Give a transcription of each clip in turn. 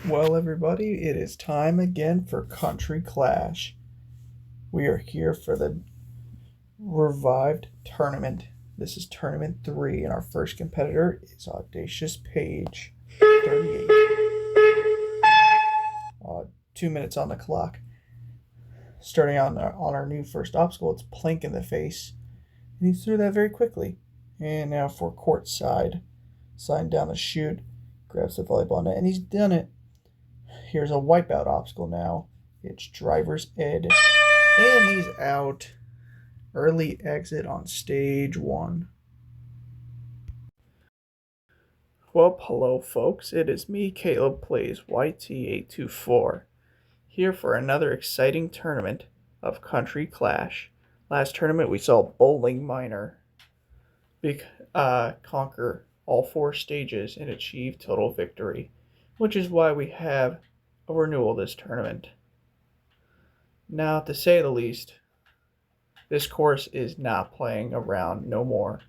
Well, everybody, it is time again for Country Clash. We are here for the revived tournament. This is Tournament 3, and our first competitor is Audacious Page, 38. 2 minutes on the clock. Starting on our new first obstacle, it's Plank in the Face, and he threw that very quickly. And now for court side, sliding down the chute, grabs the volleyball net, and he's done it. Here's a wipeout obstacle now. It's driver's ed. And he's out. Early exit on stage 1. Well, hello, folks. It is me, Caleb Plays YT824, here for another exciting tournament of Country Clash. Last tournament, we saw Bowling Minor conquer all 4 stages and achieve total victory, which is why we have a renewal this tournament. Now, to say the least, this course is not playing around no more.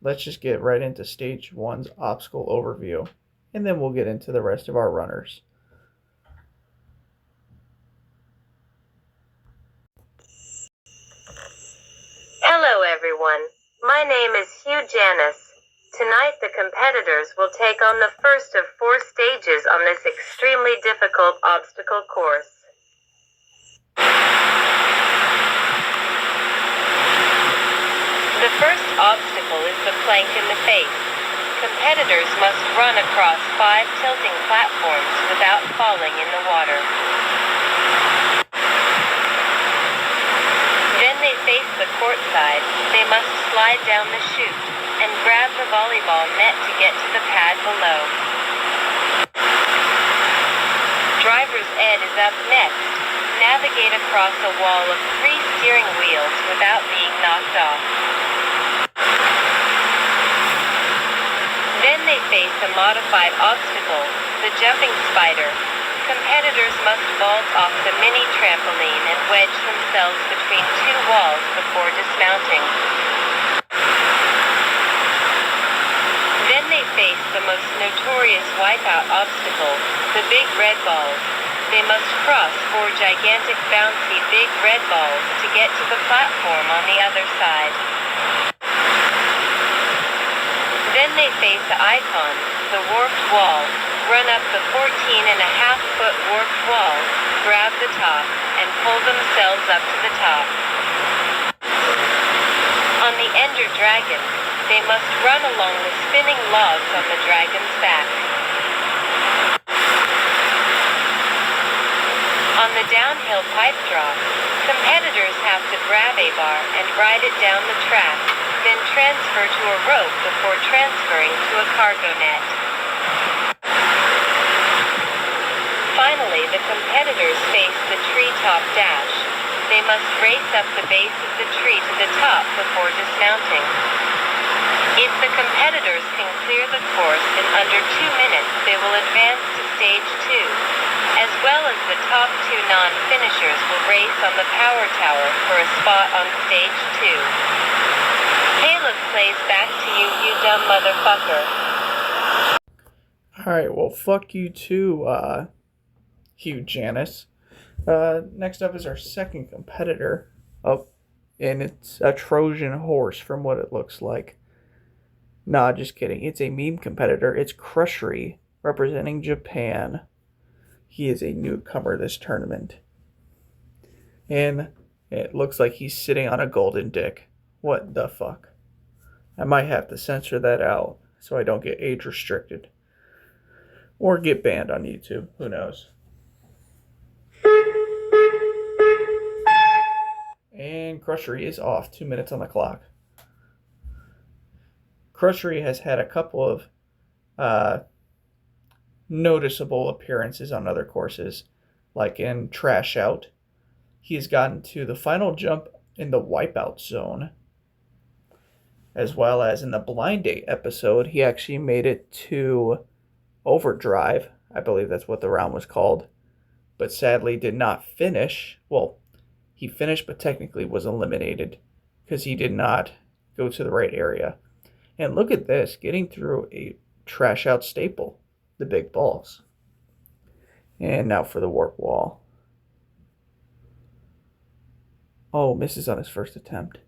Let's just get right into stage 1's obstacle overview, and then we'll get into the rest of our runners. Hello everyone, my name is Hugh Janis. Tonight the competitors will take on the first of 4 stages on this extremely difficult obstacle course. The first obstacle is the plank in the face. Competitors must run across 5 tilting platforms without falling in the water. Then they face the court side. They must slide down the chute and grab the volleyball net to get to the pad below. Driver's ed is up next. Navigate across a wall of 3 steering wheels without being knocked off. Then they face a modified obstacle, the jumping spider. Competitors must vault off the mini trampoline and wedge themselves between 2 walls before dismounting. Then they face the most notorious wipeout obstacle, the big red balls. They must cross 4 gigantic bouncy big red balls to get to the platform on the other side. Then they face the icon, the warped wall. Run up the 14.5-foot warped wall, grab the top, and pull themselves up to the top. On the Ender Dragon, they must run along the spinning logs on the dragon's back. On the downhill pipe drop, competitors have to grab a bar and ride it down the track, then transfer to a rope before transferring to a cargo net. Finally, the competitors face the treetop dash. They must race up the base of the tree to the top before dismounting. If the competitors can clear the course in under 2 minutes, they will advance to stage 2, as well as the top 2 non-finishers will race on the power tower for a spot on stage 2. Caleb Plays back to you, you dumb motherfucker. Alright, well, fuck you too, Hugh Janis. Next up is our second competitor. Oh, and it's a Trojan horse from what it looks like. Nah, just kidding. It's a meme competitor. It's Crushery, representing Japan. He is a newcomer this tournament. And it looks like he's sitting on a golden dick. What the fuck? I might have to censor that out so I don't get age restricted. Or get banned on YouTube. Who knows? And Crushery is off. 2 minutes on the clock. Crushery has had a couple of noticeable appearances on other courses, like in Trash Out. He has gotten to the final jump in the Wipeout Zone, as well as in the Blind Date episode. He actually made it to Overdrive. I believe that's what the round was called, but sadly did not finish. Well, he finished, but technically was eliminated because he did not go to the right area. And look at this, getting through a trash out staple, the big balls. And now for the warp wall. Oh, misses on his first attempt.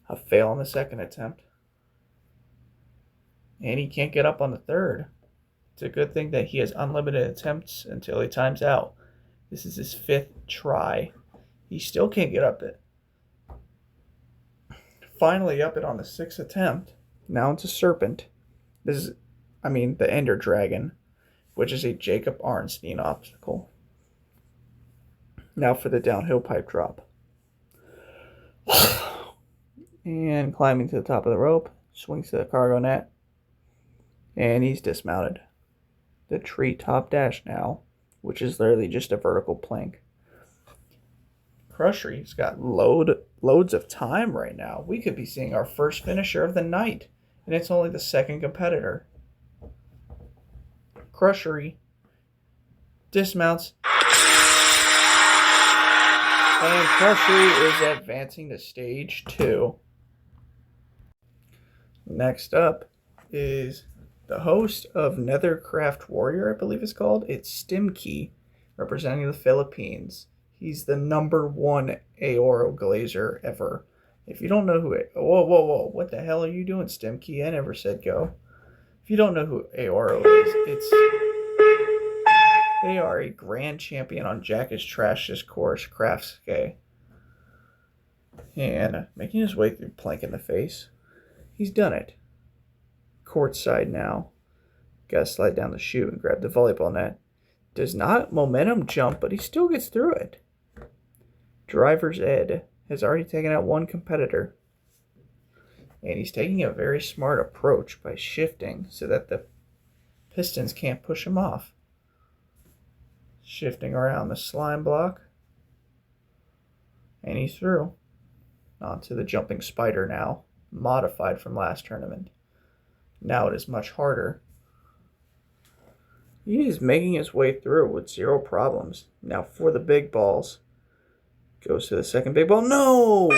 A fail on the second attempt. And he can't get up on the third. It's a good thing that he has unlimited attempts until he times out. This is his 5th try. He still can't get up it. Finally up it on the 6th attempt. Now it's a serpent. The Ender Dragon, which is a Jacob Arnstein obstacle. Now for the downhill pipe drop. And climbing to the top of the rope, swings to the cargo net, and he's dismounted. The treetop dash now, which is literally just a vertical plank. Crushery's got loads of time right now. We could be seeing our first finisher of the night, and it's only the second competitor. Crushery dismounts, and Crushery is advancing to stage 2. Next up is the host of Nethercraft Warrior, I believe it's called. It's Stimkey, representing the Philippines. He's the #1 Aoro Glazer ever. If you don't know who... Whoa. What the hell are you doing, Stimkey? I never said go. If you don't know who Aoro is, they are a grand champion on Jack's Trash's course, Craftscape. And making his way through plank in the face. He's done it. Courtside now. Gotta slide down the chute and grab the volleyball net. Does not momentum jump, but he still gets through it. Driver's Ed has already taken out one competitor. And he's taking a very smart approach by shifting so that the pistons can't push him off. Shifting around the slime block. And he's through. Onto the jumping spider now. Modified from last tournament. Now it is much harder. He is making his way through with 0 problems. Now for the big balls. Goes to the second big ball. No!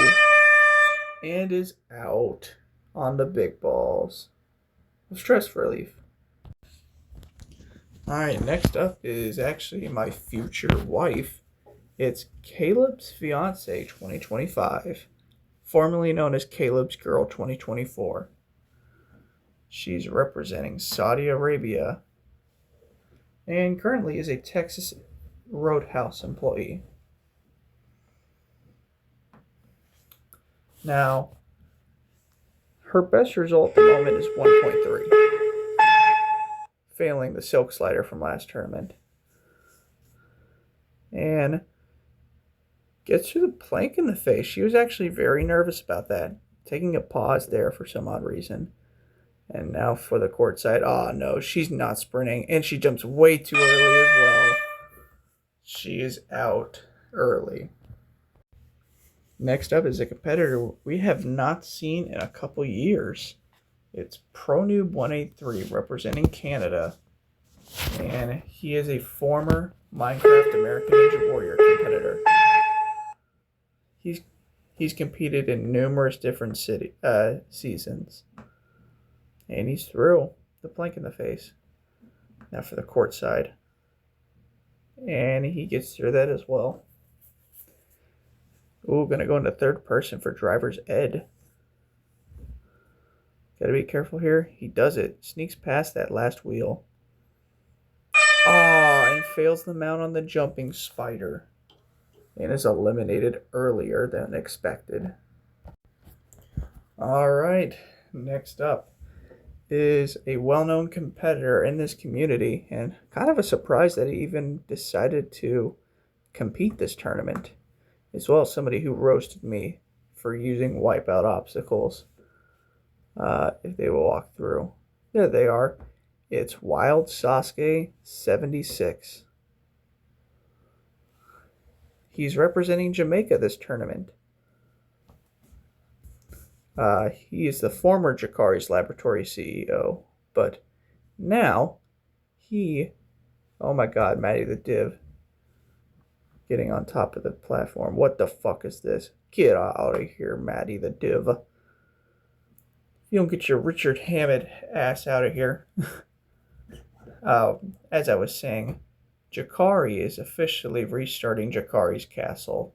And is out on the big balls. Stress relief. Alright, next up is actually my future wife. It's Caleb's Fiance 2025. Formerly known as Caleb's Girl 2024. She's representing Saudi Arabia and currently is a Texas Roadhouse employee. Now, her best result at the moment is 1.3, failing the silk slider from last tournament. And gets through the plank in the face. She was actually very nervous about that, taking a pause there for some odd reason. And now for the court side. Oh, no, she's not sprinting. And she jumps way too early as well. She is out early. Next up is a competitor we have not seen in a couple years. It's ProNoob183 representing Canada. And he is a former Minecraft American Ninja Warrior competitor. He's competed in numerous different seasons. And he's through the plank in the face. Now for the court side. And he gets through that as well. Ooh, gonna go into third person for Driver's Ed. Gotta be careful here. He does it. Sneaks past that last wheel. And fails the mount on the jumping spider. And is eliminated earlier than expected. Alright, next up is a well-known competitor in this community, and kind of a surprise that he even decided to compete this tournament, as well as somebody who roasted me for using wipeout obstacles. If they will walk through. There they are. It's Wild Sasuke 76. He's representing Jamaica this tournament. He is the former Jakari's Laboratory CEO, but now oh my god, Maddie the Div, getting on top of the platform. What the fuck is this? Get out of here, Maddie the Div. you don't get your Richard Hammond ass out of here. As I was saying, Jakari is officially restarting Jakari's Castle,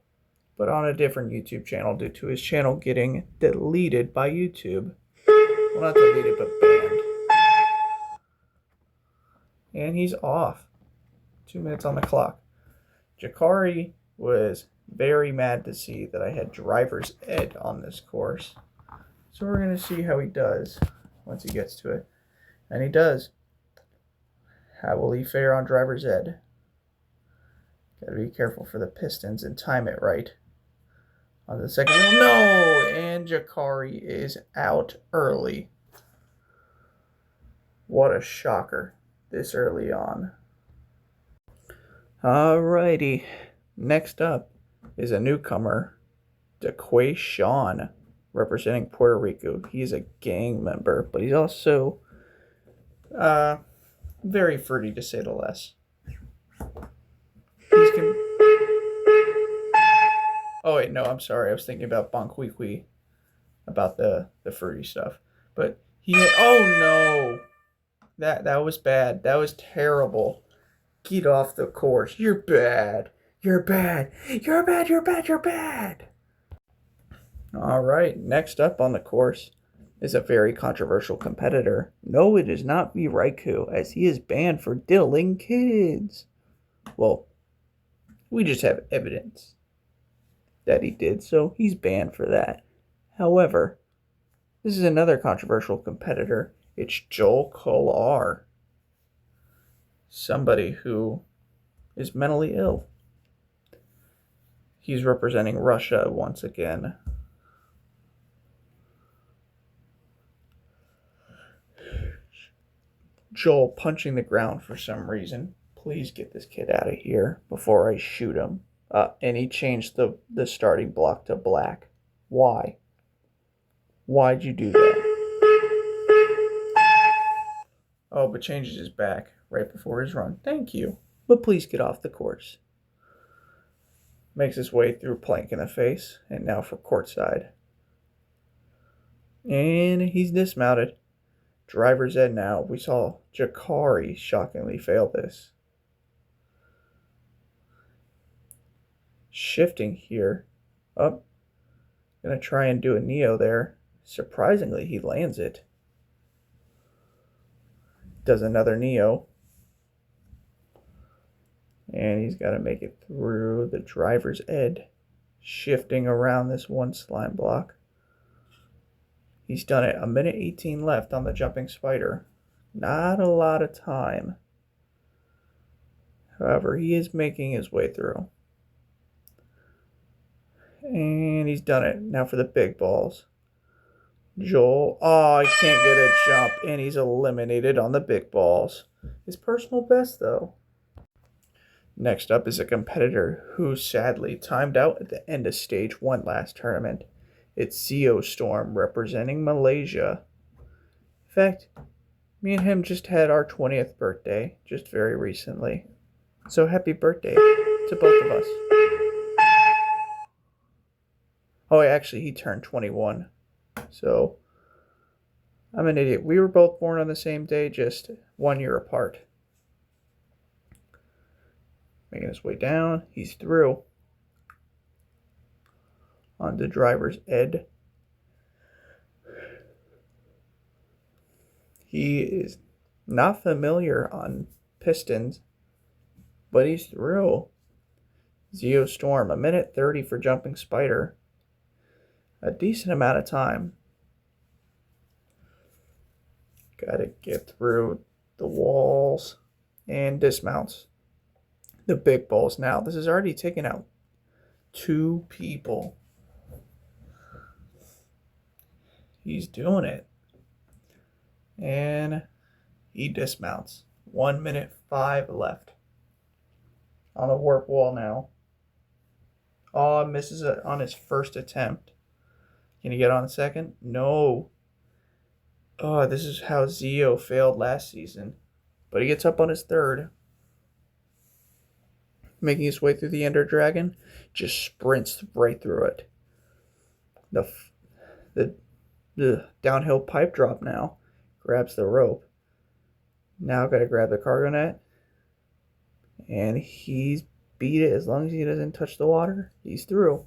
but on a different YouTube channel due to his channel getting deleted by YouTube. Well, not deleted, but banned. And he's off. 2 minutes on the clock. Jakari was very mad to see that I had driver's ed on this course. So we're going to see how he does once he gets to it. And he does. How will he fare on driver's ed? Gotta be careful for the pistons and time it right. On the second wheel, no! And Jakari is out early. What a shocker this early on. Alrighty. Next up is a newcomer, DeQuay Sean, representing Puerto Rico. He's a gang member, but he's also very fruity to say the less. Oh wait, no, I'm sorry. I was thinking about Bonquiqui, about the fruity stuff. But oh no! That was bad. That was terrible. Get off the course. You're bad. You're bad. You're bad. You're bad. You're bad. All right. Next up on the course is a very controversial competitor. No, it is not V Raikou, as he is banned for diddling kids. Well, we just have evidence that he did, so he's banned for that. However, this is another controversial competitor. It's Joel Kolar, somebody who is mentally ill. He's representing Russia once again. Joel punching the ground for some reason. Please get this kid out of here before I shoot him. And he changed the starting block to black. Why? Why'd you do that? Oh, but changes his back right before his run. Thank you. But please get off the course. Makes his way through Plank in the face. And now for courtside. And he's dismounted. Driver's ed now. We saw Jakari shockingly fail this. Shifting here. Up. Gonna try and do a Neo there. Surprisingly, he lands it. Does another Neo. And he's got to make it through the driver's ed. Shifting around this one slime block. He's done it. 1:18 left on the jumping spider. Not a lot of time. However, he is making his way through. And he's done it. Now for the big balls. Joel. Oh, he can't get a jump. And he's eliminated on the big balls. His personal best, though. Next up is a competitor who sadly timed out at the end of Stage 1 last tournament. It's Zeo Storm representing Malaysia. In fact, me and him just had our 20th birthday just very recently. So happy birthday to both of us. Oh, actually, he turned 21. So, I'm an idiot. We were both born on the same day, just 1 year apart. Making his way down. He's through. On the driver's ed. He is not familiar on pistons, but he's through. Zeo Storm, 1:30 for jumping spider. A decent amount of time. Gotta get through the walls and dismounts. The big balls now. This has already taken out 2 people. He's doing it. And he dismounts. 1:05 left. On the warp wall now. Oh, misses it on his first attempt. Can he get on a second? No. Oh, this is how Zeo failed last season. But he gets up on his third. Making his way through the Ender Dragon. Just sprints right through it. The downhill pipe drop now. Grabs the rope. Now got to grab the cargo net. And he's beat it. As long as he doesn't touch the water, he's through.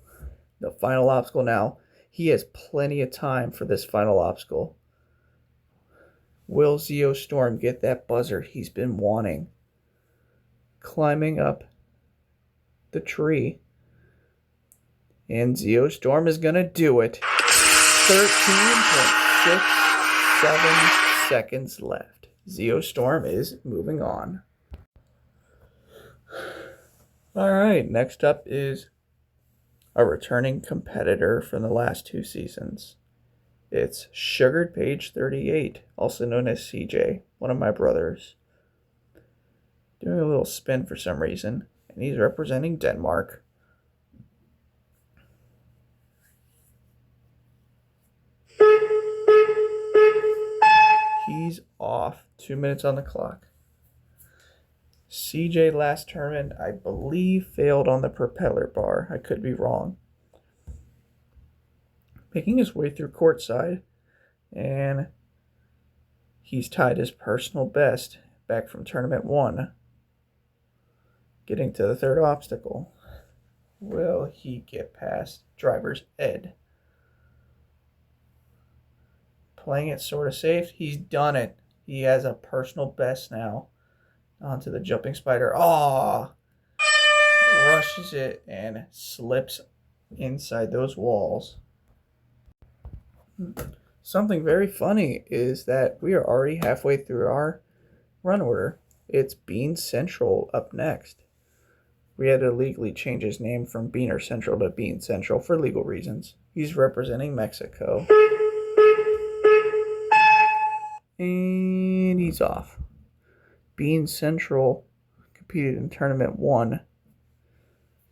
The final obstacle now. He has plenty of time for this final obstacle. Will Zeo Storm get that buzzer he's been wanting? Climbing up the tree. And Zeo Storm is going to do it. 13.67 seconds left. Zeo Storm is moving on. Alright, next up is a returning competitor from the last 2 seasons. It's Sugared Page 38, also known as CJ, one of my brothers. Doing a little spin for some reason, and he's representing Denmark. He's off. 2 minutes on the clock. CJ last tournament, I believe, failed on the propeller bar. I could be wrong. Making his way through courtside, and he's tied his personal best back from tournament 1. Getting to the third obstacle. Will he get past driver's ed? Playing it sort of safe. He's done it. He has a personal best now. Onto the jumping spider. Rushes it and slips inside those walls. Something very funny is that we are already halfway through our run order. It's Bean Central up next. We had to legally change his name from Beaner Central to Bean Central for legal reasons. He's representing Mexico. And he's off. Bean Central competed in Tournament 1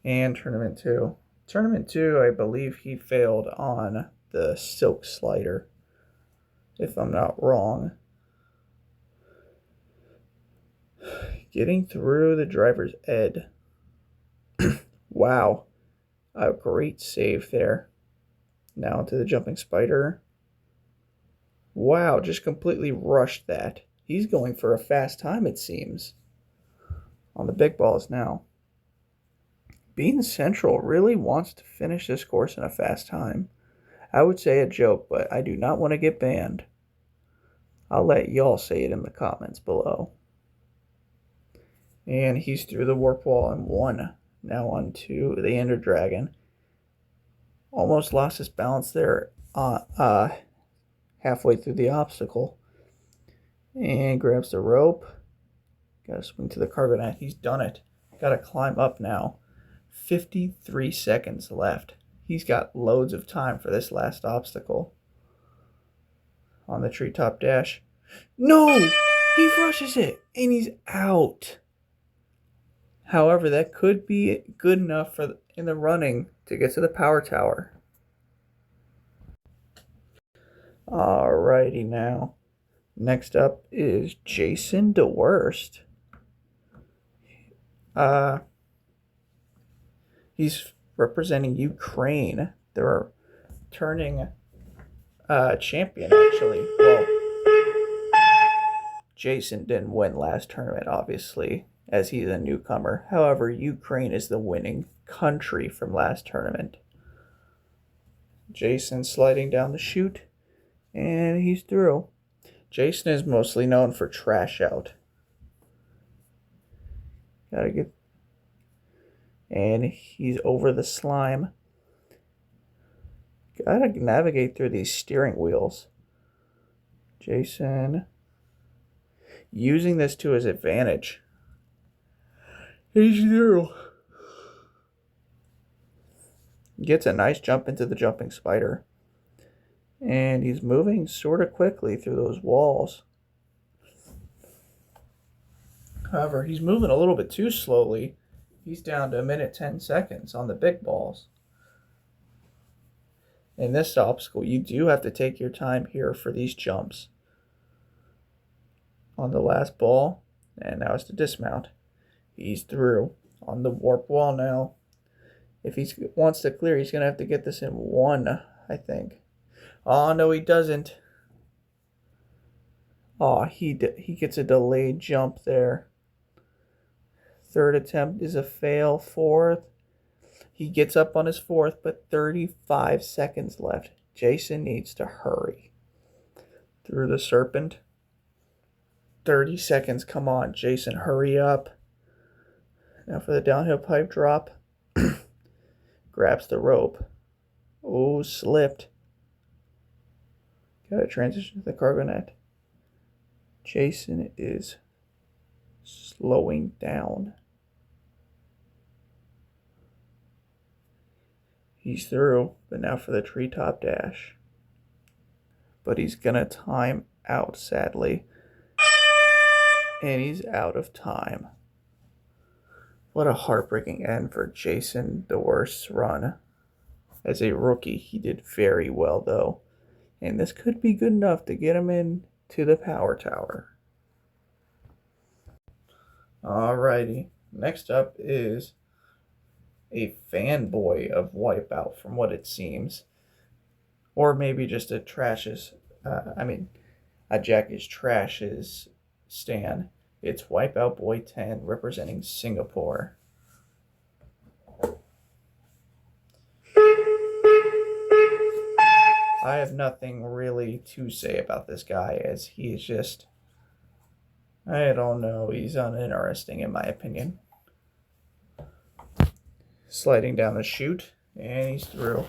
and Tournament 2. Tournament 2, I believe he failed on the silk slider, if I'm not wrong. Getting through the driver's ed. Wow. A great save there. Now to the jumping spider. Wow, just completely rushed that. He's going for a fast time, it seems. On the big balls now. Bean Central really wants to finish this course in a fast time. I would say a joke, but I do not want to get banned. I'll let y'all say it in the comments below. And he's through the warp wall and 1. Now on to the Ender Dragon. Almost lost his balance there halfway through the obstacle. And grabs the rope. Gotta swing to the cargo net. He's done it. Gotta climb up now. 53 seconds left. He's got loads of time for this last obstacle. On the treetop dash. No! He rushes it, and he's out. However, that could be good enough for in the running to get to the power tower. Alrighty now. Next up is Jason DeWorst. He's representing Ukraine. They're turning champion, actually. Well, Jason didn't win last tournament, obviously, as he's a newcomer. However, Ukraine is the winning country from last tournament. Jason sliding down the chute, and he's through. Jason is mostly known for Trash Out. And he's over the slime. Gotta navigate through these steering wheels. Jason using this to his advantage. He's through. Gets a nice jump into the jumping spider. And he's moving sort of quickly through those walls. However, he's moving a little bit too slowly. He's down to 1 minute 10 seconds on the big balls. In this obstacle, you do have to take your time here for these jumps. On the last ball, and now it's to dismount. He's through. On the warp wall now. If he wants to clear, he's going to have to get this in 1, I think. Oh, no, he doesn't. Oh, he gets a delayed jump there. Third attempt is a fail. Fourth. He gets up on his fourth, but 35 seconds left. Jason needs to hurry. Through the serpent. 30 seconds. Come on, Jason, hurry up. Now for the downhill pipe drop. Grabs the rope. Oh, slipped. Gotta transition to the cargo net. Jason is slowing down. He's through, but now for the treetop dash. But he's gonna time out, sadly. And he's out of time. What a heartbreaking end for Jason DeWorst's run. As a rookie, he did very well, though. And this could be good enough to get him into the Power Tower. Alrighty. Next up is a fanboy of Wipeout, from what it seems. Or maybe just a Jack is Trash's stan. It's Wipeout Boy 10 representing Singapore. I have nothing really to say about this guy, as he is just, I don't know, he's uninteresting in my opinion. Sliding down the chute, and he's through.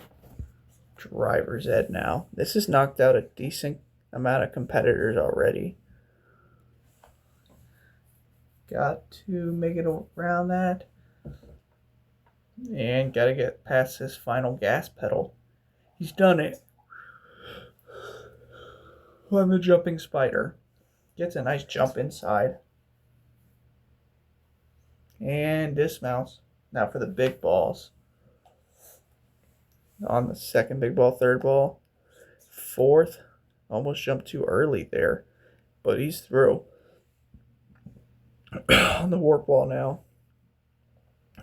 Driver's ed now. This has knocked out a decent amount of competitors already. Got to make it around that. And gotta get past this final gas pedal. He's done it. On the jumping spider. Gets a nice jump inside. And dismounts. Now for the big balls. On the second big ball, third ball. Fourth. Almost jumped too early there. But he's through. On the warp ball now.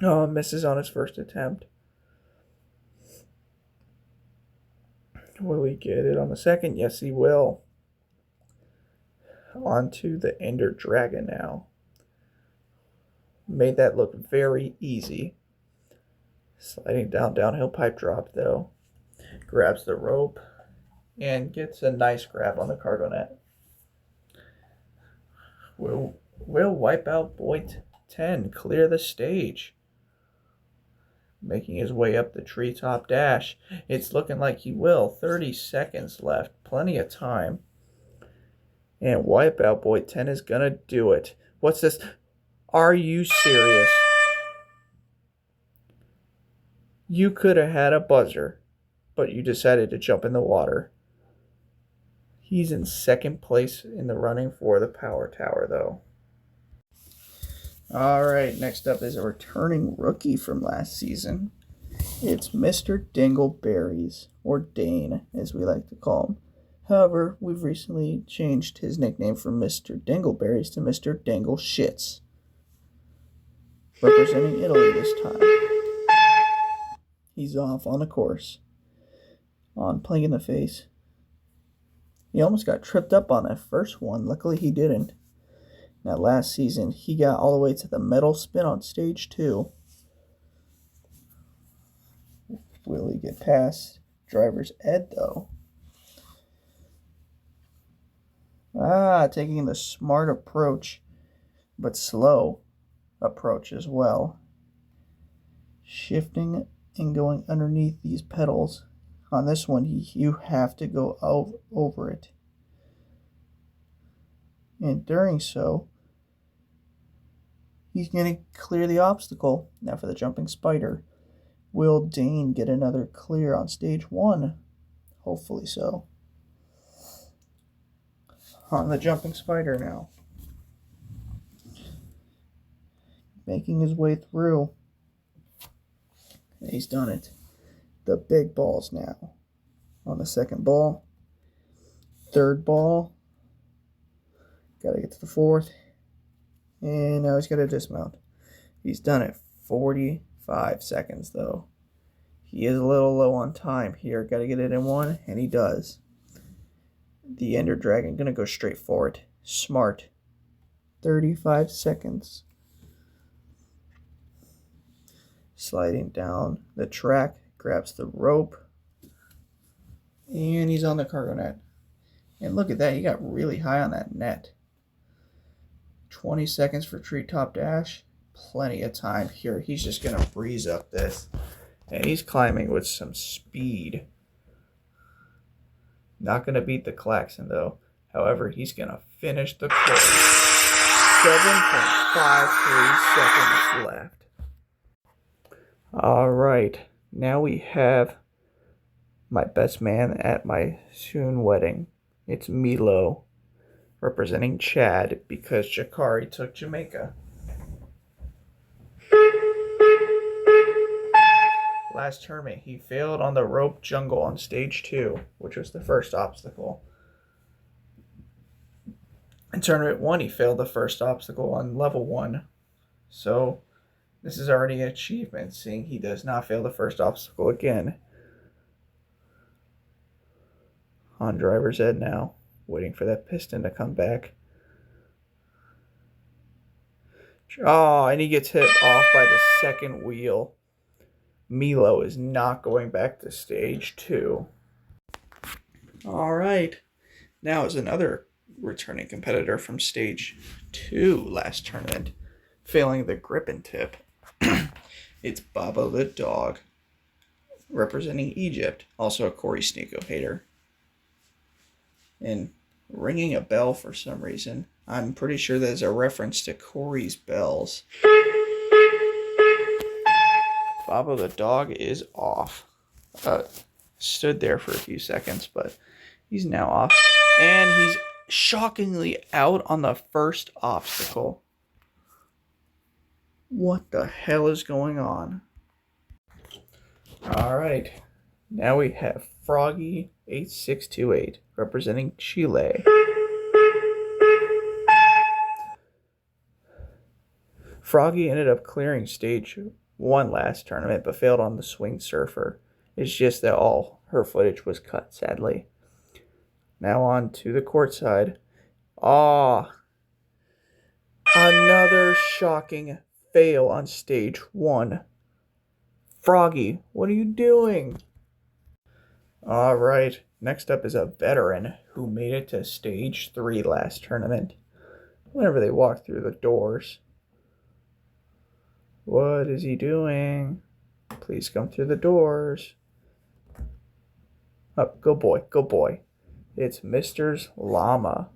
Oh, misses on his first attempt. Will he get it on the second? Yes, he will. On to the Ender Dragon now. Made that look very easy. Sliding downhill pipe drop, though. Grabs the rope and gets a nice grab on the cargo net. Will Wipeout Boy 10 clear the stage? Making his way up the treetop dash. It's looking like he will. 30 seconds left. Plenty of time. And Wipeout Boy 10 is gonna do it. What's this? Are you serious? You could have had a buzzer, but you decided to jump in the water. He's in second place in the running for the Power Tower, though. Alright, next up is a returning rookie from last season. It's Mr. Dingleberries, or Dane, as we like to call him. However, we've recently changed his nickname from Mr. Dingleberries to Mr. Dingleshits. Representing Italy this time. He's off on a course. On Plank in the Face. He almost got tripped up on that first one. Luckily he didn't. Now last season, he got all the way to the metal spin on stage 2. Will he get past Driver's Ed, though? Taking the smart approach, but slow approach as well. Shifting and going underneath these pedals. On this one, you have to go over it. And during so, he's going to clear the obstacle. Now for the jumping spider. Will Dane get another clear on stage 1? Hopefully so. On the jumping spider now. Making his way through. And he's done it. The big balls now. On the second ball. Third ball. Gotta get to the fourth. And now he's got to dismount. He's done it. 45 seconds, though. He is a little low on time here. Got to get it in one, and he does. The Ender Dragon gonna go straight for it. Smart. 35 seconds. Sliding down the track, grabs the rope, and he's on the cargo net. And look at that, he got really high on that net. 20 seconds for treetop dash. Plenty of time here. He's just gonna breeze up this. And he's climbing with some speed. Not gonna beat the Klaxon though. However, he's gonna finish the course. 7.53 seconds left. All right, now we have my best man at my soon wedding. It's Milo, representing Chad because Jakari took Jamaica. Last tournament, he failed on the rope jungle on stage 2, which was the first obstacle. In tournament 1, he failed the first obstacle on level 1. So this is already an achievement, seeing he does not fail the first obstacle again. On driver's ed now, waiting for that piston to come back. Oh, and he gets hit off by the second wheel. Milo is not going back to stage 2. All right, now is another returning competitor from stage 2 last tournament, failing the grip and tip. It's Baba the dog, representing Egypt, also a Corey Sneeko hater. And ringing a bell for some reason. I'm pretty sure that is a reference to Corey's bells. Baba the dog is off. Stood there for a few seconds, but he's now off. And he's shockingly out on the first obstacle. What the hell is going on? Alright, now we have Froggy 8628 representing Chile. Froggy ended up clearing stage 1 last tournament, but failed on the swing surfer. It's just that all her footage was cut, sadly. Now on to the courtside. Another shocking fail on stage 1. Froggy, what are you doing? Alright, next up is a veteran who made it to stage 3 last tournament. Whenever they walked through the doors. What is he doing? Please come through the doors. Oh, go boy, go boy. It's Mr. Llama.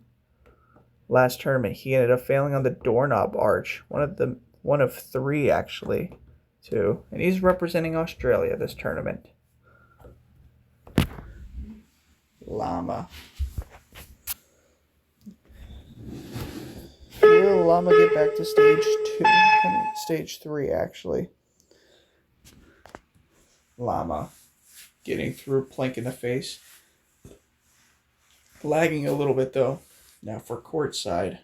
Last tournament, he ended up failing on the doorknob arch. One of 3, actually, too. And he's representing Australia this tournament. Llama. Will Llama get back to stage 2? Stage 3, actually. Llama getting through Plank in the face. Lagging a little bit, though. Now for courtside.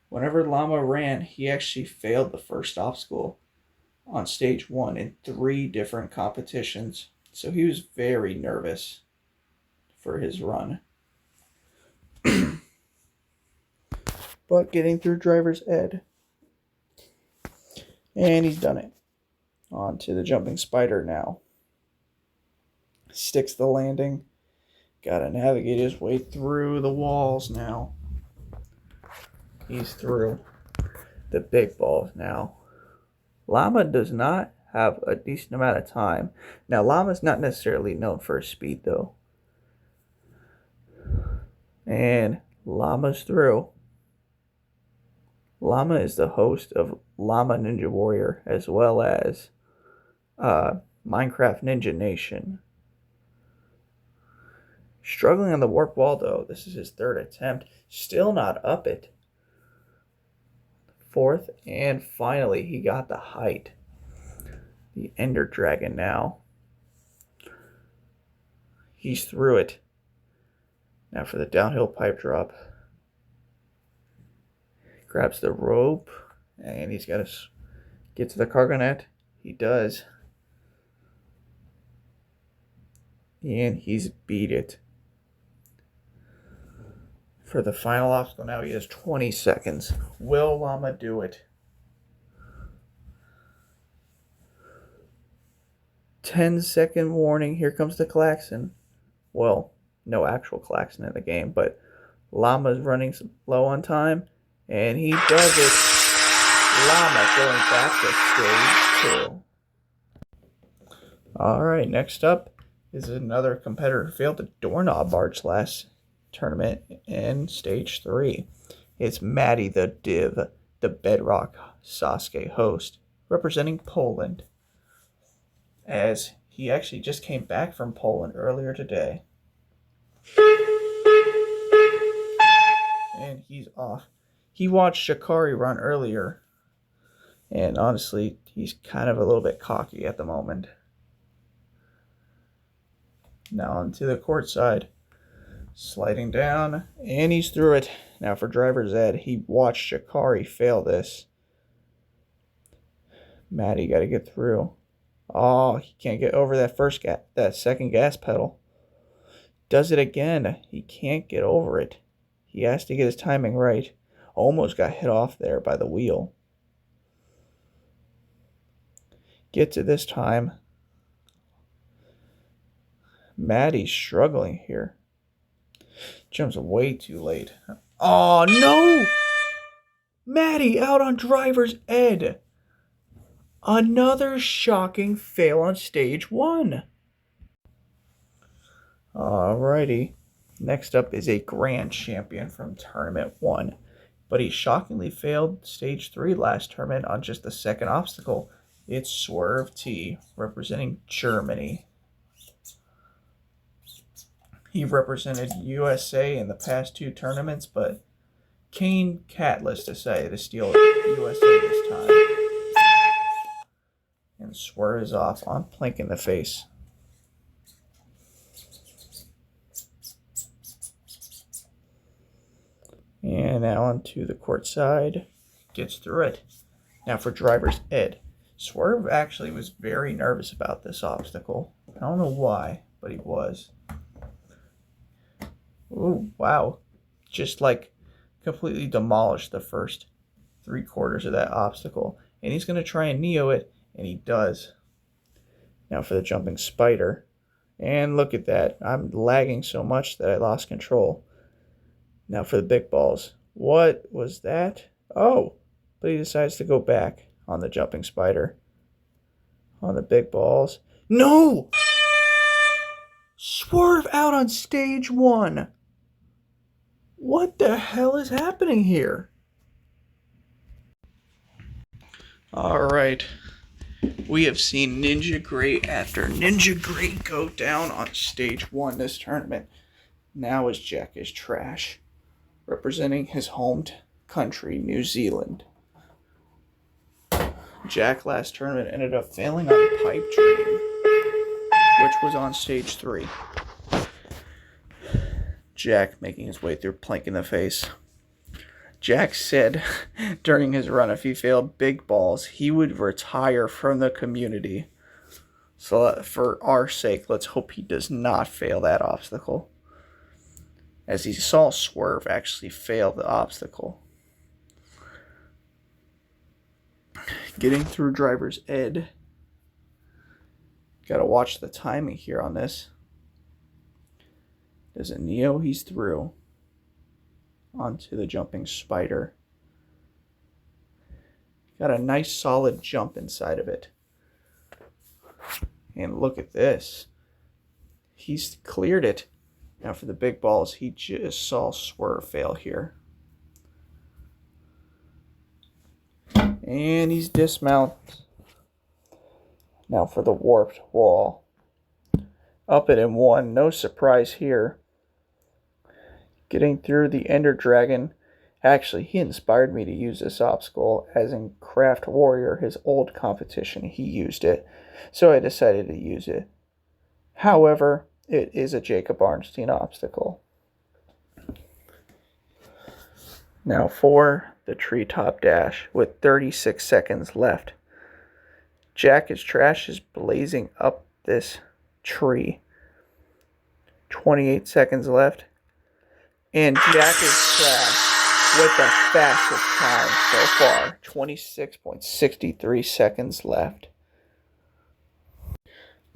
Whenever Llama ran, he actually failed the first obstacle on stage 1 in 3 different competitions. So he was very nervous for his run. But getting through driver's ed. And he's done it. On to the jumping spider now. Sticks the landing. Gotta navigate his way through the walls now. He's through the big balls now. Llama does not have a decent amount of time. Now, Llama's not necessarily known for his speed, though. And Llama's through. Llama is the host of Llama Ninja Warrior, as well as Minecraft Ninja Nation. Struggling on the warp wall, though. This is his 3rd attempt. Still not up it. 4th, and finally he got the height. The Ender Dragon now. He's through it. Now for the downhill pipe drop. Grabs the rope, and he's got to get to the cargo net. He does. And he's beat it. For the final obstacle now, he has 20 seconds. Will Llama do it? 10-second warning. Here comes the klaxon. Well, no actual klaxon in the game, but Llama's running low on time, and he does it. Llama going back to stage 2. Alright, next up is another competitor who failed the doorknob arch last tournament in stage 3. It's Maddie the Div, the Bedrock Sasuke host, representing Poland, as he actually just came back from Poland earlier today. And he's off. He watched Shikari run earlier, and honestly, he's kind of a little bit cocky at the moment. Now onto the court side. Sliding down, and he's through it. Now for driver's ed, he watched Shikari fail this. Maddie got to get through. Oh, he can't get over that second gas pedal. Does it again. He can't get over it. He has to get his timing right. Almost got hit off there by the wheel. Get to this time. Maddie's struggling here. Jumps way too late. Oh, no! Maddie out on driver's ed. Another shocking fail on stage 1. Alrighty. Next up is a grand champion from Tournament 1. But he shockingly failed stage 3 last tournament on just the second obstacle. It's Swerve T, representing Germany. He represented USA in the past 2 tournaments, but Kane Catless decided to steal USA this time. And Swerve is off on Plink in the face. And now onto the court side. Gets through it. Now for driver's ed. Swerve actually was very nervous about this obstacle. I don't know why, but he was. Ooh, wow. Just like completely demolished the first 3/4 of that obstacle. And he's going to try and Neo it, and he does. Now for the jumping spider. And look at that. I'm lagging so much that I lost control. Now for the big balls. What was that? Oh, but he decides to go back on the jumping spider. On the big balls. No! Swerve out on stage 1. What the hell is happening here? Alright. We have seen Ninja Great after Ninja Great go down on stage 1 this tournament. Now is Jack is Trash, representing his home country, New Zealand. Jack last tournament ended up failing on Pipe Dream, which was on stage 3. Jack making his way through Plink in the face. Jack said during his run if he failed big balls, he would retire from the community. So for our sake, let's hope he does not fail that obstacle. As he saw Swerve actually fail the obstacle. Getting through driver's ed. Gotta watch the timing here on this. Does it Neo? He's through. Onto the jumping spider. Got a nice solid jump inside of it. And look at this. He's cleared it. Now for the big balls, he just saw Swerve fail here. And he's dismounted. Now for the warped wall. Up it in 1, no surprise here. Getting through the Ender Dragon. Actually, he inspired me to use this obstacle, as in Craft Warrior, his old competition, he used it. So I decided to use it. However, it is a Jacob Arnstein obstacle. Now for the treetop dash with 36 seconds left. Jack is Trash is blazing up this tree. 28 seconds left. And Jack is trash with the fastest time so far. 26.63 seconds left.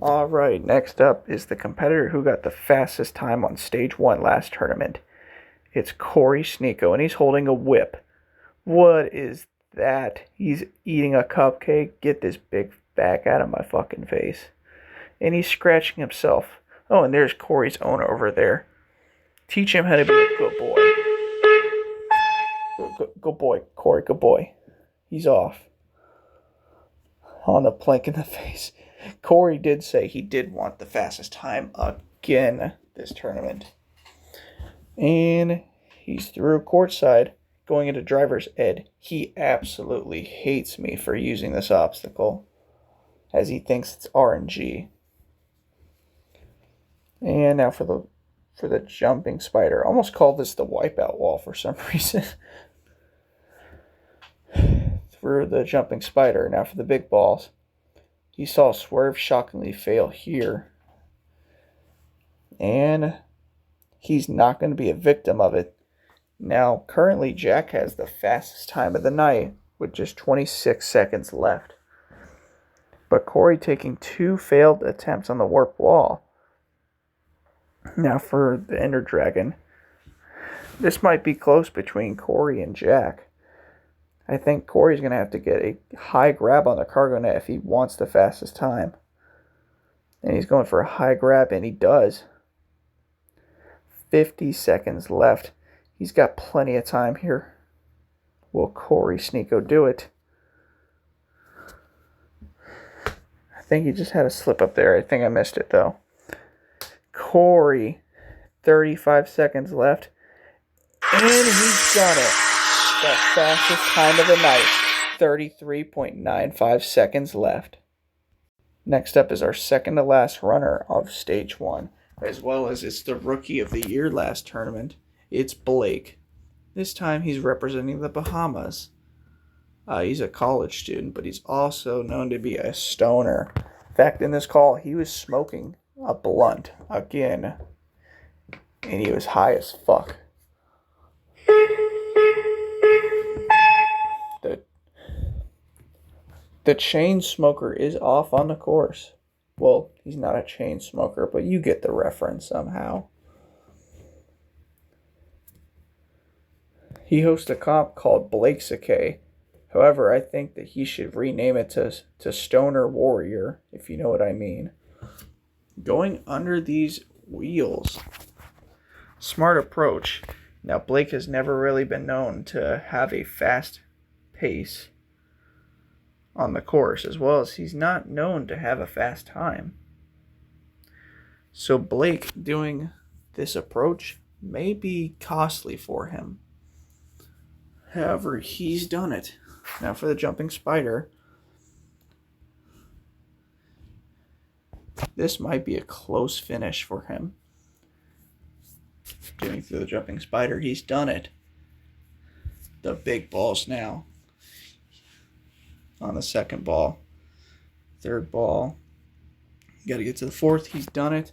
Alright, next up is the competitor who got the fastest time on stage 1 last tournament. It's Corey Sneeko, and he's holding a whip. What is that? He's eating a cupcake? Get this big back out of my fucking face. And he's scratching himself. Oh, and there's Corey's owner over there. Teach him how to be a good boy. Good boy, Corey, good boy. He's off. On the plank in the face. Corey did say he did want the fastest time again this tournament. And he's through courtside, going into driver's ed. He absolutely hates me for using this obstacle, as he thinks it's RNG. And now for the jumping spider. I almost called this the wipeout wall for some reason. Through the jumping spider. Now for the big balls. He saw Swerve shockingly fail here. And he's not going to be a victim of it. Now, currently, Jack has the fastest time of the night with just 26 seconds left. But Corey taking 2 failed attempts on the warp wall. Now for the Ender Dragon. This might be close between Corey and Jack. I think Corey's going to have to get a high grab on the cargo net if he wants the fastest time. And he's going for a high grab, and he does. 50 seconds left. He's got plenty of time here. Will Corey Sneeko do it? I think he just had a slip up there. I think I missed it, though. Corey, 35 seconds left. And he's done it. The fastest time of the night. 33.95 seconds left. Next up is our second to last runner of stage 1. As well as it's the Rookie of the Year last tournament. It's Blake. This time he's representing the Bahamas. He's a college student, but he's also known to be a stoner. In fact, in this call, he was smoking a blunt again. And he was high as fuck. The chain smoker is off on the course. Well, he's not a chain smoker, but you get the reference somehow. He hosts a comp called Blake's Decay. However, I think that he should rename it to Stoner Warrior, if you know what I mean. Going under these wheels. Smart approach. Now, Blake has never really been known to have a fast pace on the course, as well as he's not known to have a fast time. So Blake doing this approach may be costly for him. However, he's done it. Now for the jumping spider. This might be a close finish for him. Getting through the jumping spider, he's done it. The big balls now. On the second ball. Third ball. Got to get to the fourth. He's done it.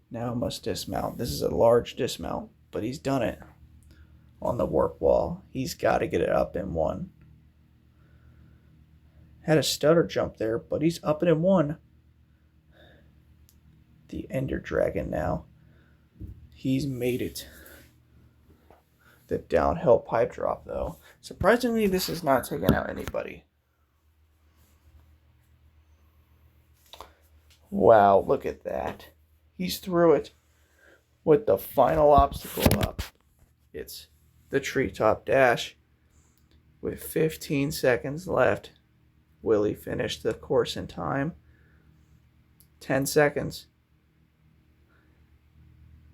Now must dismount. This is a large dismount, but he's done it. On the warp wall. He's got to get it up in 1. Had a stutter jump there, but he's up and in 1. The Ender Dragon now. He's made it. The downhill pipe drop, though. Surprisingly, this is not taking out anybody. Wow, look at that. He's through it with the final obstacle up. It's the treetop dash. With 15 seconds left, will he finish the course in time? 10 seconds.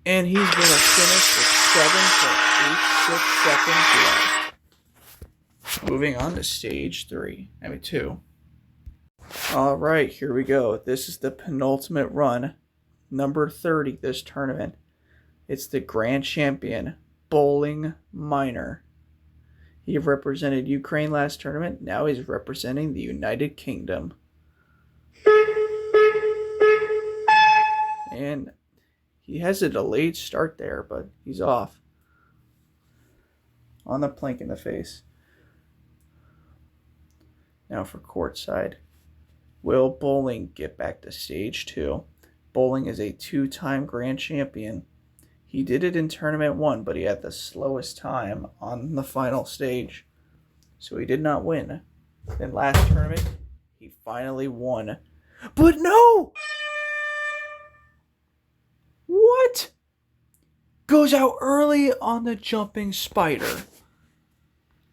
And he's going to finish with 7.86 seconds left. Moving on to stage 2. Alright, here we go. This is the penultimate run, number 30 this tournament. It's the Grand Champion, Bowling Miner. He represented Ukraine last tournament. Now he's representing the United Kingdom. And he has a delayed start there, but he's off. on the plank in the face. Now for courtside. Will Bowling get back to stage 2? Bowling is a 2-time grand champion. He did it in tournament 1, but he had the slowest time on the final stage, so he did not win. Then last tournament, he finally won. But no! What? Goes out early on the jumping spider.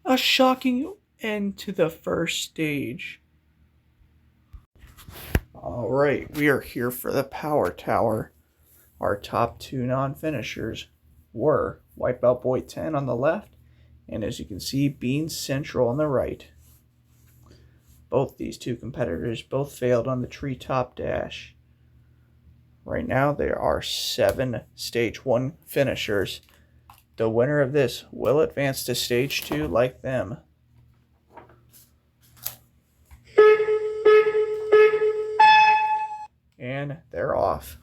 A shocking end to the first stage. Alright, we are here for the Power Tower. Our top 2 non-finishers were Wipeout Boy 10 on the left, and as you can see, Bean Central on the right. Both these 2 competitors both failed on the treetop dash. Right now, there are 7 stage 1 finishers. The winner of this will advance to stage 2 like them. And they're off.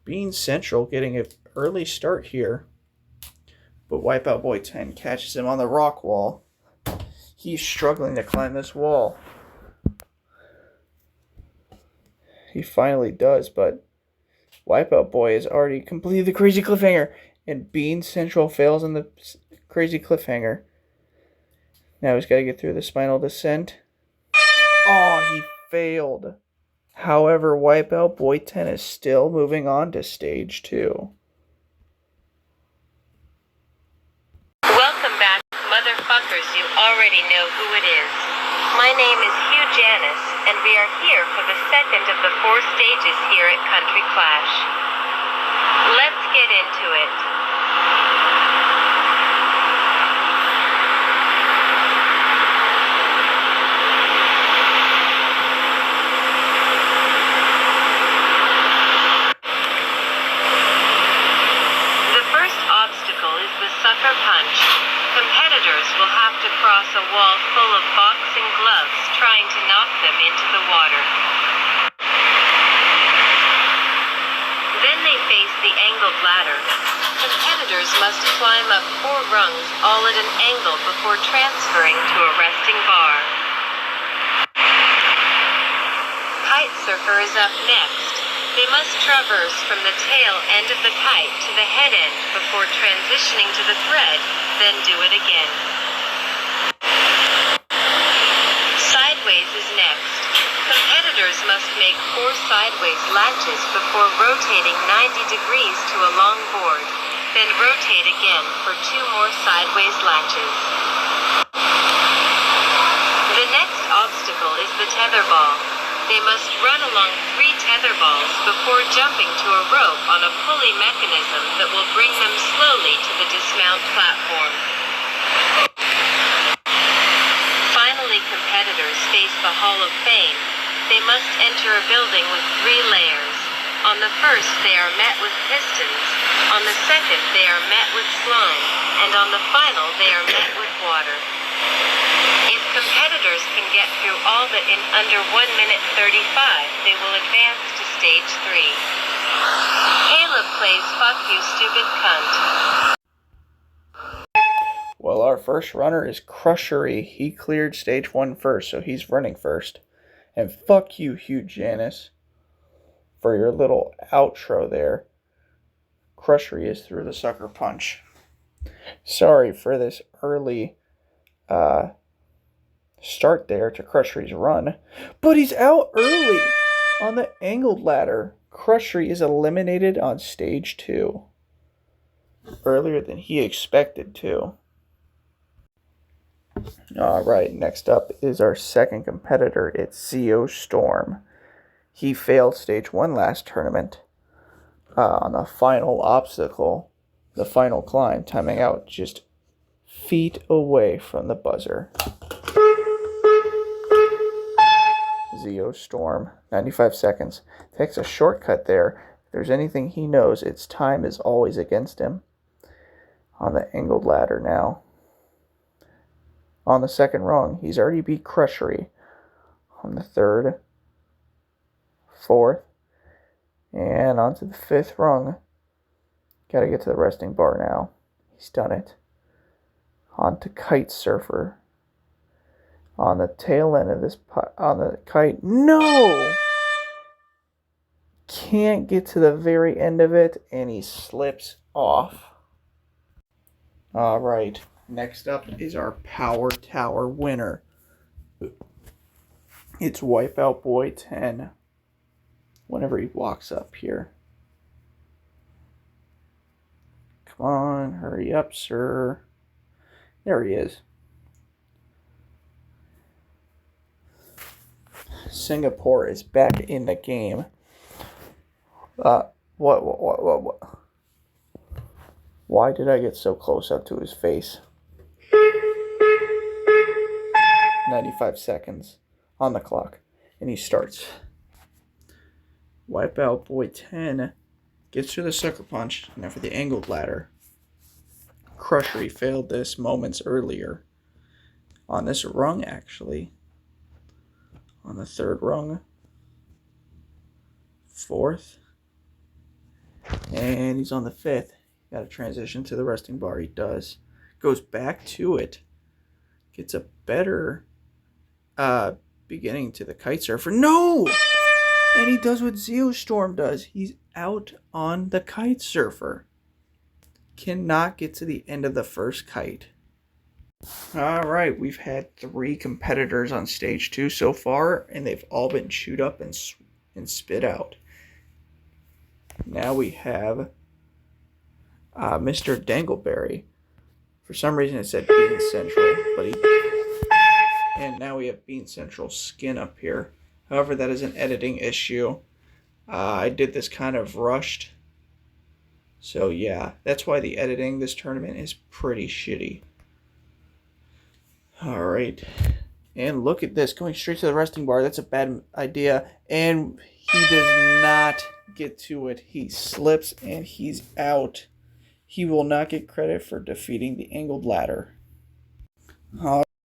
Bean Central getting an early start here, but Wipeout Boy 10 catches him on the rock wall. He's struggling to climb this wall. He finally does, but Wipeout Boy has already completed the crazy cliffhanger, and Bean Central fails on the crazy cliffhanger. Now he's got to get through the spinal descent. Oh, he failed. However, Wipeout Boy 10 is still moving on to stage 2. Welcome back, motherfuckers. You already know who it is. My name is Hugh Janis, and we are here for the second of the 4 stages here at Country Clash. Let's get into it. Sucker punch. Competitors will have to cross a wall full of boxing gloves trying to knock them into the water. Then they face the angled ladder. Competitors must climb up 4 rungs all at an angle before transferring to a resting bar. Kite surfer is up next. They must traverse from the tail end of the kite to the head end before transitioning to the thread, then do it again. Sideways is next. Competitors must make 4 sideways latches before rotating 90 degrees to a long board, then rotate again for 2 more sideways latches. The next obstacle is the tether ball. They must run along 3 tether balls before jumping to a rope on a pulley mechanism that will bring them slowly to the dismount platform. Finally, competitors face the Hall of Fame. They must enter a building with 3 layers. On the first, they are met with pistons. On the second, they are met with slime. And on the final, they are met with water. If competitors can get through all that in under 1 minute 35, they will advance to stage 3. Caleb plays Fuck You Stupid Cunt. Well, our first runner is Crushery. He cleared stage 1 first, so he's running first. And fuck you, Hugh Janis, for your little outro there. Crushery is through the sucker punch. Sorry for this early start there to Crushery's run, but he's out early on the angled ladder. Crushery is eliminated on stage 2 earlier than he expected to. Alright, next up is our second competitor. It's Zeo Storm. He failed stage 1 last tournament on the final obstacle, the final climb, timing out just feet away from the buzzer. Zeo Storm, 95 seconds. Takes a shortcut there. If there's anything he knows, it's time is always against him. On the angled ladder now. On the second rung, he's already beat Crushery. On the third, 4th, and onto the 5th rung. Gotta get to the resting bar now. He's done it. onto Kite Surfer. On the tail end of this, on the kite. No! Can't get to the very end of it, and he slips off. Alright, next up is our Power Tower winner. It's Wipeout Boy 10. Whenever he walks up here. Come on, hurry up, sir. There he is. Singapore is back in the game. What? Why did I get so close up to his face? 95 seconds on the clock. And he starts. Wipeout Boy 10 gets to the sucker punch. Now for the angled ladder. Crusher failed this moments earlier. On this rung, actually. On the third rung. Fourth. And he's on the fifth. Got to transition to the resting bar. He does. Goes back to it. Gets a better beginning to the Kite Surfer. No! And he does what Zeostorm does. He's out on the Kite Surfer. Cannot get to the end of the first kite. Alright, we've had 3 competitors on stage 2 so far, and they've all been chewed up and spit out. Now we have Mr. Dangleberry. For some reason it said Bean Central, and now we have Bean Central Skin up here. However, that is an editing issue. I did this kind of rushed. So yeah, that's why the editing this tournament is pretty shitty. Alright. And look at this, going straight to the resting bar. That's a bad idea. And he does not get to it. He slips and he's out. He will not get credit for defeating the angled ladder.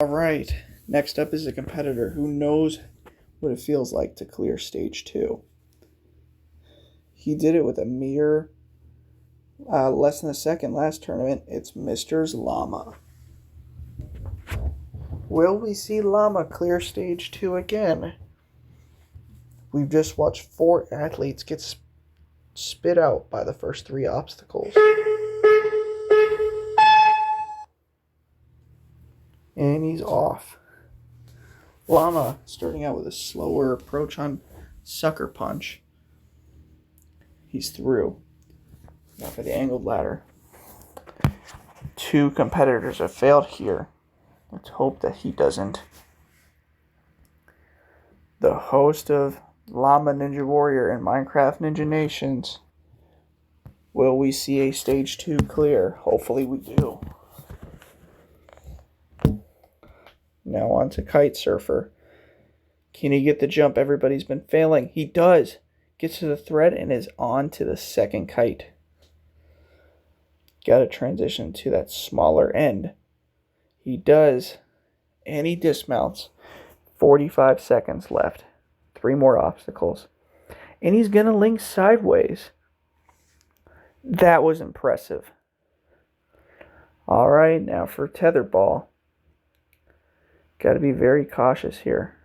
Alright. Next up is a competitor who knows what it feels like to clear stage 2. He did it with a mere less than a second last tournament. It's Mr. Llama. Will we see Llama clear stage 2 again? We've just watched 4 athletes get spit out by the first 3 obstacles. And he's off. Llama starting out with a slower approach on Sucker Punch. He's through. Now for the angled ladder. 2 competitors have failed here. Let's hope that he doesn't. The host of Llama Ninja Warrior and Minecraft Ninja Nations. Will we see a stage 2 clear? Hopefully we do. Now on to Kite Surfer. Can he get the jump everybody's been failing? He does. Gets to the thread and is on to the second kite. Got to transition to that smaller end. He does. And he dismounts. 45 seconds left. 3 more obstacles. And he's going to link sideways. That was impressive. Alright, now for tetherball. Got to be very cautious here.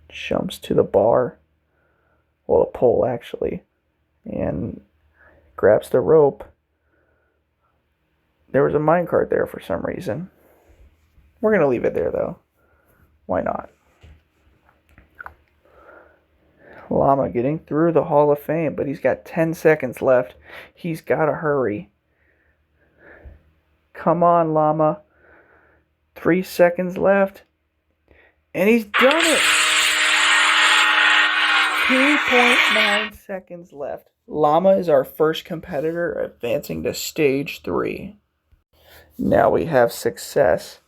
Jumps to the bar. Well, a pole actually. And grabs the rope. There was a minecart there for some reason. We're going to leave it there though. Why not? Llama getting through the Hall of Fame, but he's got 10 seconds left. He's got to hurry. Come on, Llama. 3 seconds left. And he's done it! 2.9 seconds left. Llama is our first competitor advancing to stage 3. Now we have success.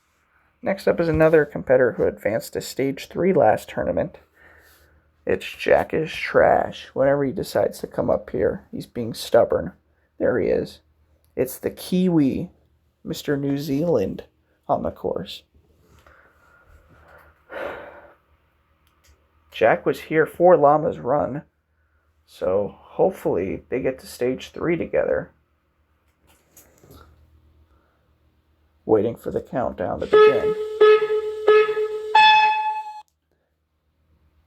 Next up is another competitor who advanced to stage 3 last tournament. It's Jack is Trash. Whenever he decides to come up here, he's being stubborn. There he is. It's the Kiwi, Mr. New Zealand, on the course. Jack was here for Llama's run, so hopefully they get to stage 3 together. waiting for the countdown to begin.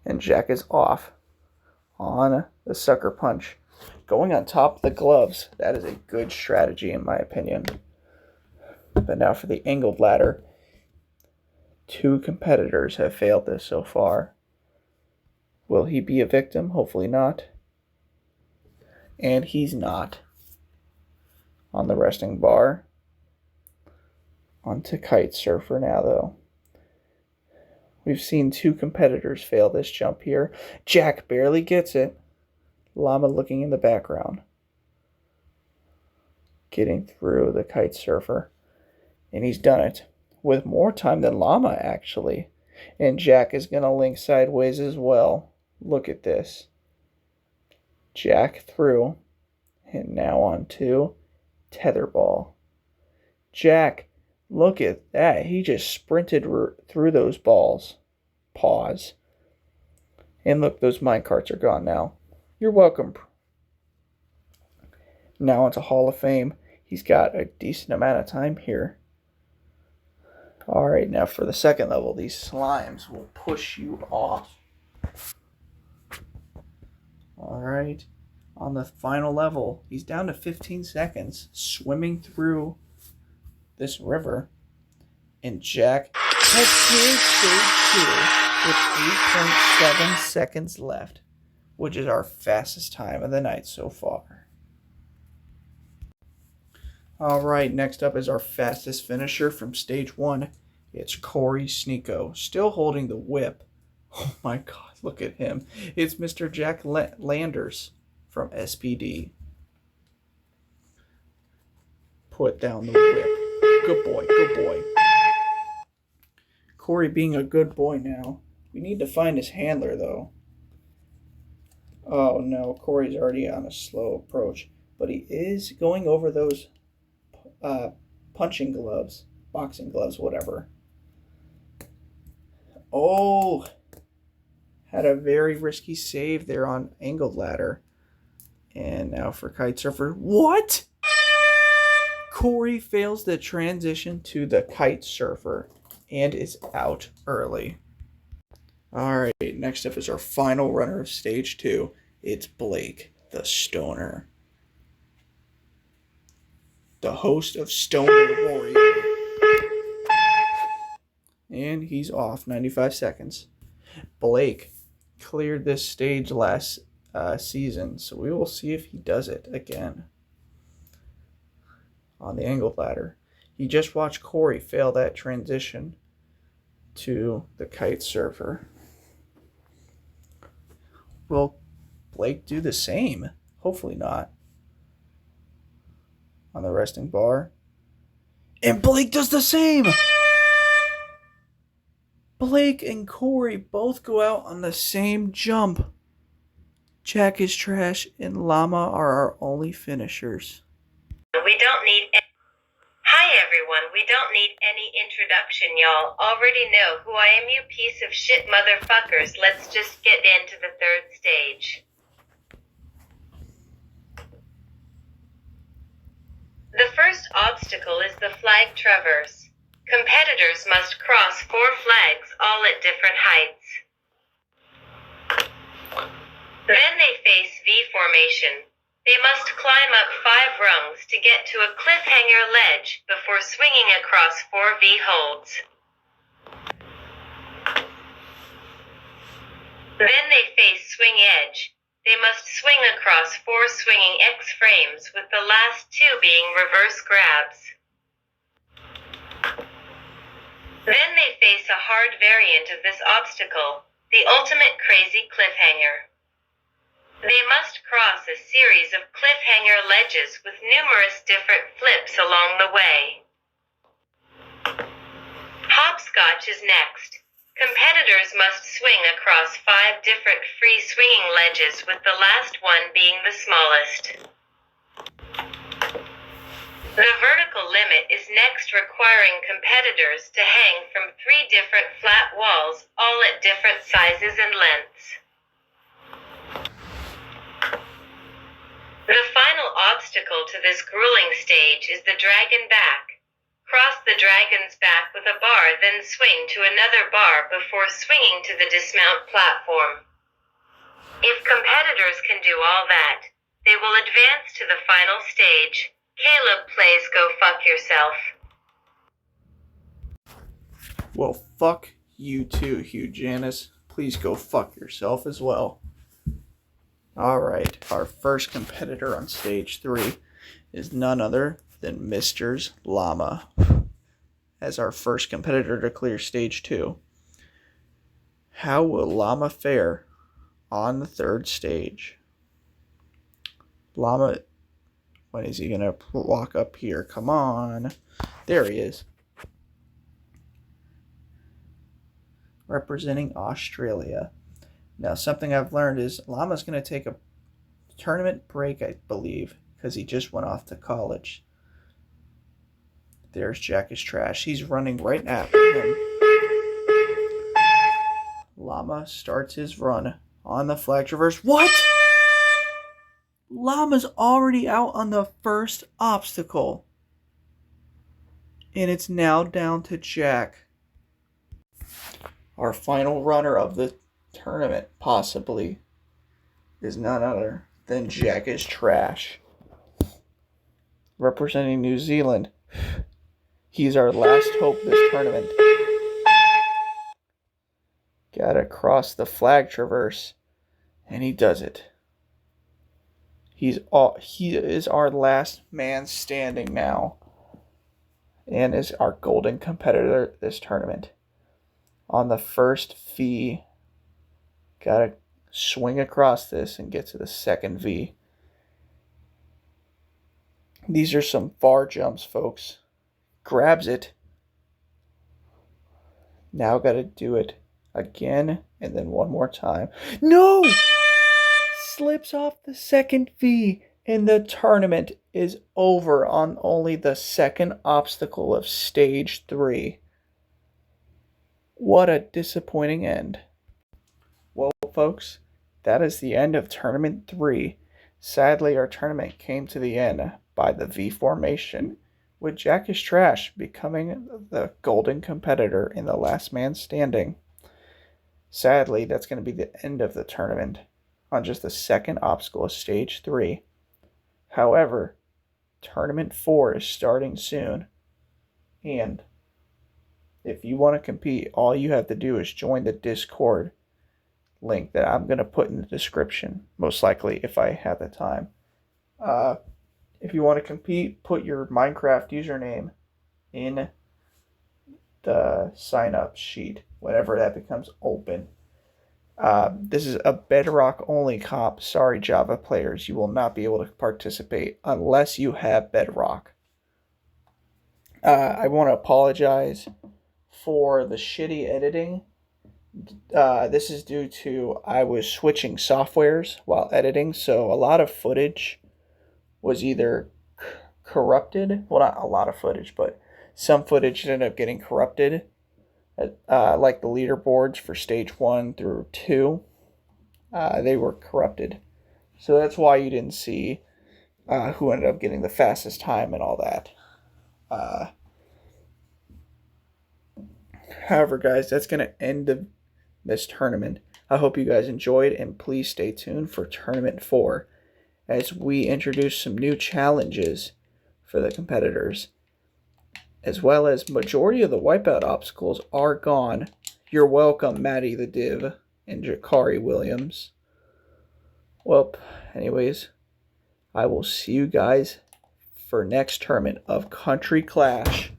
And Jack is off on the sucker punch. Going on top of the gloves, that is a good strategy in my opinion. But now for the angled ladder. 2 competitors have failed this so far. Will he be a victim? Hopefully not. And he's not. On the resting bar. Onto kite surfer now though. We've seen 2 competitors fail this jump here. Jack barely gets it. Llama looking in the background. Getting through the kite surfer. And he's done it with more time than Llama, actually. And Jack is going to link sideways as well. Look at this. Jack through. And now on to tetherball. Jack, look at that. He just sprinted through those balls. Pause. And look, those minecarts are gone now. You're welcome. Now onto Hall of Fame. He's got a decent amount of time here. Alright, now for the second level, these slimes will push you off. Alright, on the final level, he's down to 15 seconds, swimming through this river. And Jack has cleared stage 2 with 8.7 seconds left, which is our fastest time of the night so far. Alright, next up is our fastest finisher from stage 1. It's Corey Sneeko, still holding the whip. Oh my god, look at him. It's Mr. Jack Landers from SPD. Put down the whip. Good boy, good boy. Corey being a good boy now. We need to find his handler though. Oh no, Corey's already on a slow approach. But he is going over those punching gloves, boxing gloves, whatever. Oh, had a very risky save there on angled ladder. And now for kite surfer. What? Corey fails the transition to the kite surfer and is out early. Alright, next up is our final runner of stage 2. It's Blake, the stoner. The host of Stoner Warrior. And he's off, 95 seconds. Blake cleared this stage last season, so we will see if he does it again. On the angled ladder. He just watched Corey fail that transition to the kite surfer. Will Blake do the same? Hopefully not. On the resting bar. And Blake does the same! Blake and Corey both go out on the same jump. Jack is trash and Llama are our only finishers. We don't need... Hi everyone, we don't need any introduction, y'all already know who I am, you piece of shit motherfuckers. Let's just get into the third stage. The first obstacle is the flag traverse. Competitors must cross 4 flags, all at different heights. Then they face V formation. They must climb up 5 rungs to get to a cliffhanger ledge before swinging across 4 V holds. Then they face swing edge. They must swing across 4 swinging X frames, with the last 2 being reverse grabs. Then they face a hard variant of this obstacle, the ultimate crazy cliffhanger. They must cross a series of cliffhanger ledges with numerous different flips along the way. Hopscotch is next. Competitors must swing across 5 different free swinging ledges, with the last one being the smallest. The vertical limit is next, requiring competitors to hang from 3 different flat walls, all at different sizes and lengths. The final obstacle to this grueling stage is the dragon back. Cross the dragon's back with a bar, then swing to another bar before swinging to the dismount platform. If competitors can do all that, they will advance to the final stage. Caleb plays Go Fuck Yourself. Well, fuck you too, Hugh Janus. Please go fuck yourself as well. Alright, our first competitor on stage 3 is none other than Mr. Llama as our first competitor to clear stage 2. How will Llama fare on the third stage? Llama, when is he going to walk up here? Come on. There he is. Representing Australia. Now, something I've learned is Llama's going to take a tournament break, I believe, because he just went off to college. There's Jack is Trash. He's running right after him. Llama starts his run on the flag traverse. What? Llama's already out on the first obstacle. And it's now down to Jack. Our final runner of the tournament, possibly, is none other than Jack is Trash. Representing New Zealand. He's our last hope this tournament. Gotta cross the flag traverse. And he does it. He is our last man standing now. And is our golden competitor this tournament. On the first V, gotta swing across this and get to the second V. These are some far jumps, folks. Grabs it. Now gotta do it again and then one more time. No! Slips off the second V and the tournament is over on only the second obstacle of stage 3. What a disappointing end. Well, folks, that is the end of Tournament 3. Sadly, our tournament came to the end by the V formation, with Jack is Trash becoming the golden competitor in the last man standing. Sadly, that's going to be the end of the tournament on just the second obstacle of Stage 3. However, Tournament 4 is starting soon, and if you want to compete, all you have to do is join the Discord link that I'm going to put in the description, most likely if I have the time. If you want to compete, put your Minecraft username in the sign-up sheet whenever that becomes open. This is a Bedrock only comp. Sorry, Java players, you will not be able to participate unless you have Bedrock. I want to apologize for the shitty editing. This is due to I was switching softwares while editing, so a lot of footage was either corrupted. Well, not a lot of footage, but some footage ended up getting corrupted. Like the leaderboards for stage 1 through 2, they were corrupted. So that's why you didn't see who ended up getting the fastest time and all that. However, guys, that's going to end this tournament. I hope you guys enjoyed, and please stay tuned for Tournament 4 as we introduce some new challenges for the competitors, as well as majority of the wipeout obstacles are gone. You're welcome, Maddie the Div and Jakari Williams. Well, anyways, I will see you guys for next tournament of Country Clash.